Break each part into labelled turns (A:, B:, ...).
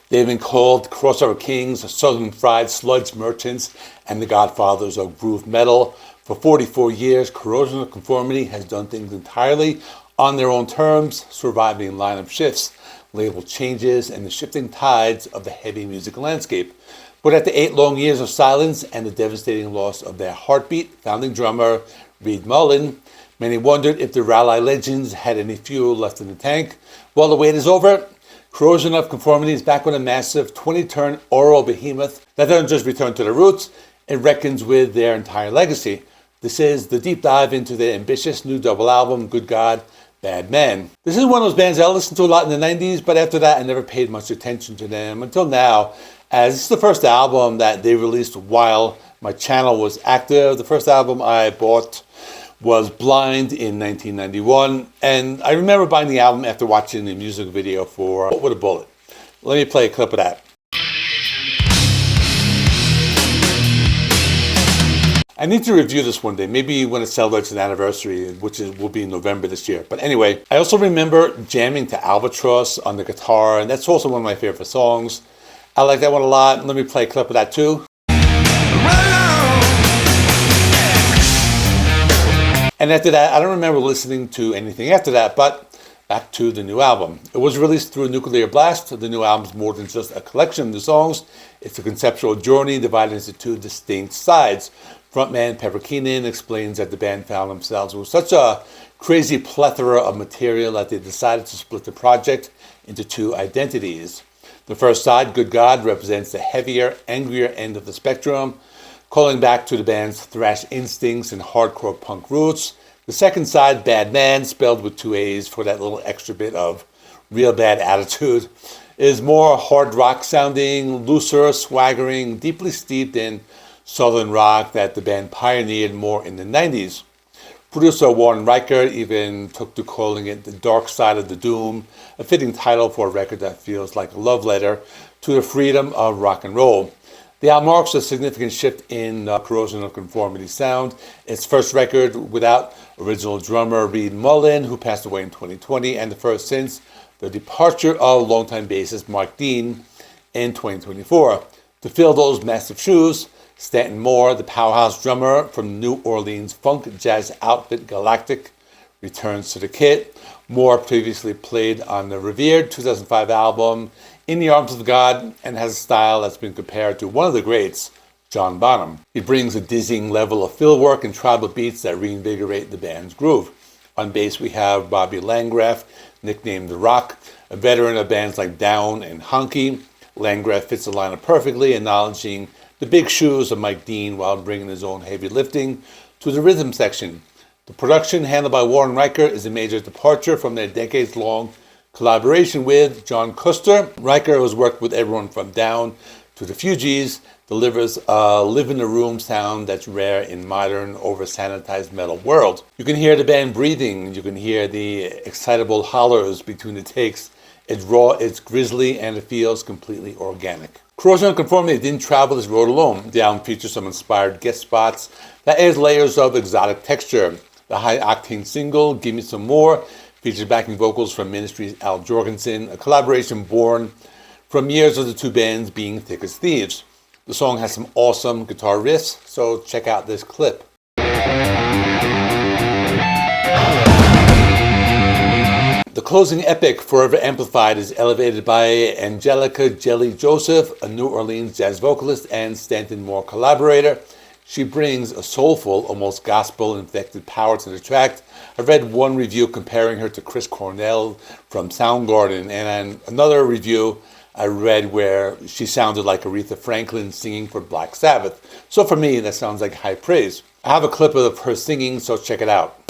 A: They've been called crossover kings, southern fried sludge merchants, and the godfathers of groove metal. For 44 years, Corrosion of Conformity has done things entirely on their own terms, surviving lineup shifts, label changes, and the shifting tides of the heavy music landscape. But after 8 long years of silence and the devastating loss of their heartbeat, founding drummer Reed Mullin, many wondered if the Raleigh legends had any fuel left in the tank. Well, the wait is over. Corrosion of Conformity is back with a massive 20-turn aural behemoth that doesn't just return to the roots, it reckons with their entire legacy. This is the deep dive into their ambitious new double album, Good God, Baad Man. This is one of those bands I listened to a lot in the 90s, but after that I never paid much attention to them until now, as this is the first album that they released while my channel was active. The first album I bought was Blind in 1991, and I remember buying the album after watching the music video for With a Bullet. Let me play a clip of that. I need to review this one day, maybe when it celebrates an anniversary, which will be in November this year. But anyway, I also remember jamming to Albatross on the guitar, and that's also one of my favorite songs. I like that one a lot. Let me play a clip of that too. And after that, I don't remember listening to anything after that, but back to the new album. It was released through Nuclear Blast. The new album is more than just a collection of new songs. It's a conceptual journey divided into 2 distinct sides. Frontman Pepper Keenan explains that the band found themselves with such a crazy plethora of material that they decided to split the project into 2 identities. The first side, Good God, represents the heavier, angrier end of the spectrum, calling back to the band's thrash instincts and hardcore punk roots. The second side, Baad Man, spelled with 2 A's for that little extra bit of real bad attitude, is more hard rock sounding, looser, swaggering, deeply steeped in southern rock that the band pioneered more in the 90s. Producer Warren Riker even took to calling it The Dark Side of the Doom, a fitting title for a record that feels like a love letter to the freedom of rock and roll. The album marks a significant shift in Corrosion of Conformity sound. Its first record without original drummer Reed Mullin, who passed away in 2020, and the first since the departure of longtime bassist Mark Dean in 2024. To fill those massive shoes, Stanton Moore, the powerhouse drummer from New Orleans funk jazz outfit Galactic, returns to the kit. Moore previously played on the revered 2005 album In the Arms of God and has a style that's been compared to one of the greats, John Bonham. He brings a dizzying level of fill work and tribal beats that reinvigorate the band's groove. On bass we have Bobby Landgraf, nicknamed The Rock, a veteran of bands like Down and Honky. Landgraf fits the lineup perfectly, acknowledging the big shoes of Mike Dean while bringing his own heavy lifting to the rhythm section. The production, handled by Warren Riker, is a major departure from their decades-long collaboration with John Custer. Riker, who has worked with everyone from Down to the Fugees, delivers a live-in-the-room sound that's rare in modern, over-sanitized metal world. You can hear the band breathing, you can hear the excitable hollers between the takes. It's raw, it's grisly, and it feels completely organic. Corrosion of Conformity didn't travel this road alone. The album features some inspired guest spots that adds layers of exotic texture. The high-octane single, Give Me Some More, features backing vocals from Ministry's Al Jourgensen, a collaboration born from years of the 2 bands being thick as thieves. The song has some awesome guitar riffs, so check out this clip. The closing epic, Forever Amplified, is elevated by Angelica Jelly Joseph, a New Orleans jazz vocalist and Stanton Moore collaborator. She brings a soulful, almost gospel-infected power to the track. I read one review comparing her to Chris Cornell from Soundgarden, and another review I read where she sounded like Aretha Franklin singing for Black Sabbath. So for me, that sounds like high praise. I have a clip of her singing, so check it out.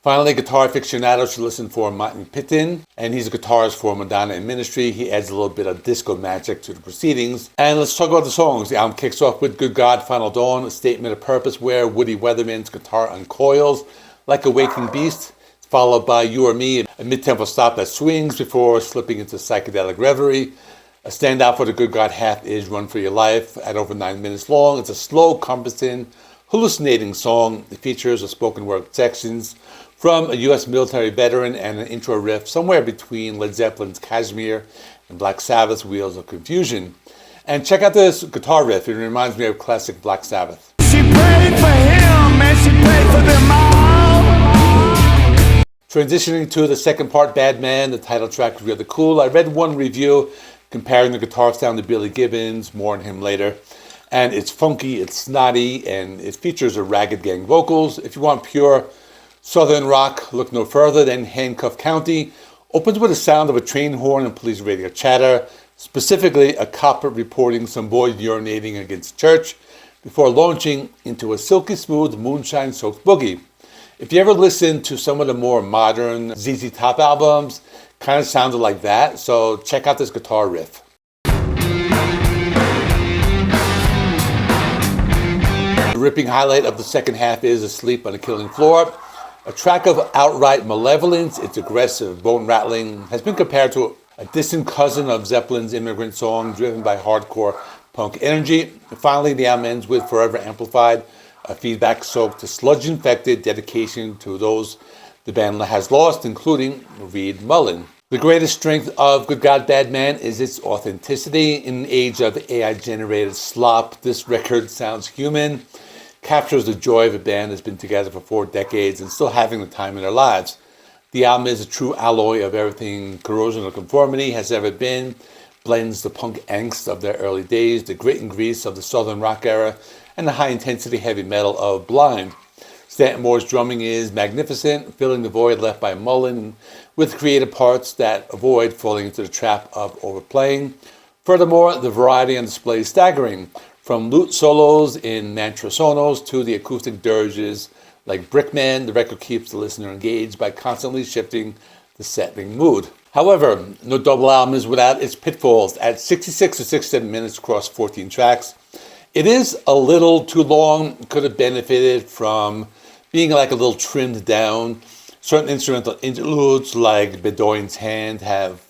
A: Finally, guitar aficionados should listen for Martin Pittin, and he's a guitarist for Madonna and Ministry. He adds a little bit of disco magic to the proceedings. And let's talk about the songs. The album kicks off with Good God, Final Dawn, a statement of purpose where Woody Weatherman's guitar uncoils like a waking beast, followed by You or Me, a mid-tempo stop that swings before slipping into psychedelic reverie. A standout for the Good God half is Run for Your Life at over 9 minutes long. It's a slow, competent, hallucinating song. It features a spoken word sections from a U.S. military veteran and an intro riff somewhere between Led Zeppelin's Kashmir and Black Sabbath's Wheels of Confusion. And check out this guitar riff. It reminds me of classic Black Sabbath.
B: She prayed for him and she prayed for them all.
A: Transitioning to the second part, Baad Man, the title track is really cool. I read one review comparing the guitar sound to Billy Gibbons, more on him later. And it's funky, it's snotty, and it features a ragged gang vocals. If you want pure Southern rock, look no further than Handcuff County. Opens with the sound of a train horn and police radio chatter, specifically a cop reporting some boys urinating against church, before launching into a silky smooth, moonshine-soaked boogie. If you ever listen to some of the more modern ZZ Top albums, kind of sounded like that, so check out this guitar riff. The ripping highlight of the second half is Asleep on the Killing Floor. A track of outright malevolence, it's aggressive, bone-rattling, has been compared to a distant cousin of Zeppelin's Immigrant Song, driven by hardcore punk energy. And finally, the album ends with Forever Amplified, a feedback-soaked, sludge-infected dedication to those the band has lost, including Reed Mullin. The greatest strength of Good God, Baad Man is its authenticity. In an age of AI-generated slop, this record sounds human, captures the joy of a band that's been together for 4 decades and still having the time in their lives. The album is a true alloy of everything Corrosion of Conformity has ever been, blends the punk angst of their early days, the grit and grease of the Southern rock era, and the high-intensity heavy metal of Blind. Stanton Moore's drumming is magnificent, filling the void left by Mullin with creative parts that avoid falling into the trap of overplaying. Furthermore, the variety on display is staggering, from lute solos in mantra sonos to the acoustic dirges like Brickman. The record keeps the listener engaged by constantly shifting the setting mood. However, no double album is without its pitfalls. At 66 to 67 minutes across 14 tracks, it is a little too long. It could have benefited from being like a little trimmed down. Certain instrumental interludes like Bedoin's Hand have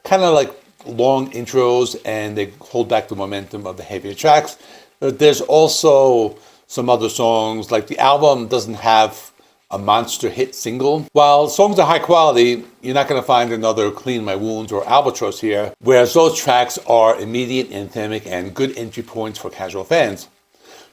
A: kind of like long intros, and they hold back the momentum of the heavier tracks. There's also some other songs, like the album doesn't have a monster hit single. While songs are high quality, you're not going to find another Clean My Wounds or Albatross here, whereas those tracks are immediate, anthemic, and good entry points for casual fans.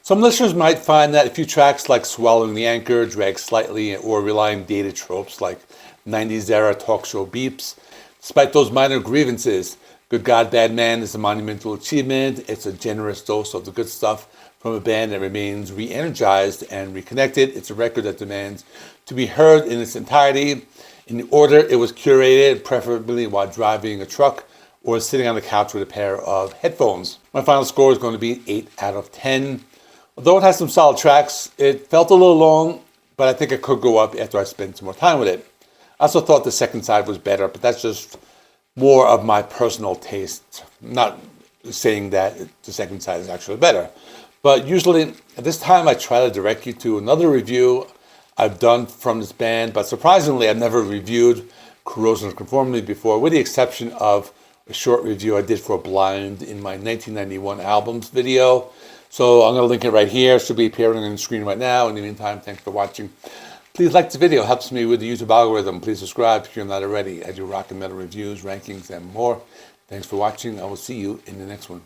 A: Some listeners might find that a few tracks like Swallowing the Anchor drag slightly or rely on dated tropes like 90s era talk show beeps. Despite those minor grievances, Good God, Baad Man is a monumental achievement. It's a generous dose of the good stuff from a band that remains re-energized and reconnected. It's a record that demands to be heard in its entirety, in the order it was curated, preferably while driving a truck or sitting on the couch with a pair of headphones. My final score is going to be an 8 out of 10. Although it has some solid tracks, it felt a little long, but I think it could go up after I spent some more time with it. I also thought the second side was better, but that's just more of my personal taste. Not saying that the second side is actually better. But usually, at this time, I try to direct you to another review I've done from this band. But surprisingly, I've never reviewed Corrosion of Conformity before, with the exception of a short review I did for Blind in my 1991 albums video. So I'm going to link it right here. It should be appearing on the screen right now. In the meantime, thanks for watching. Please like the video. It helps me with the YouTube algorithm. Please subscribe if you're not already. I do rock and metal reviews, rankings, and more. Thanks for watching. I will see you in the next one.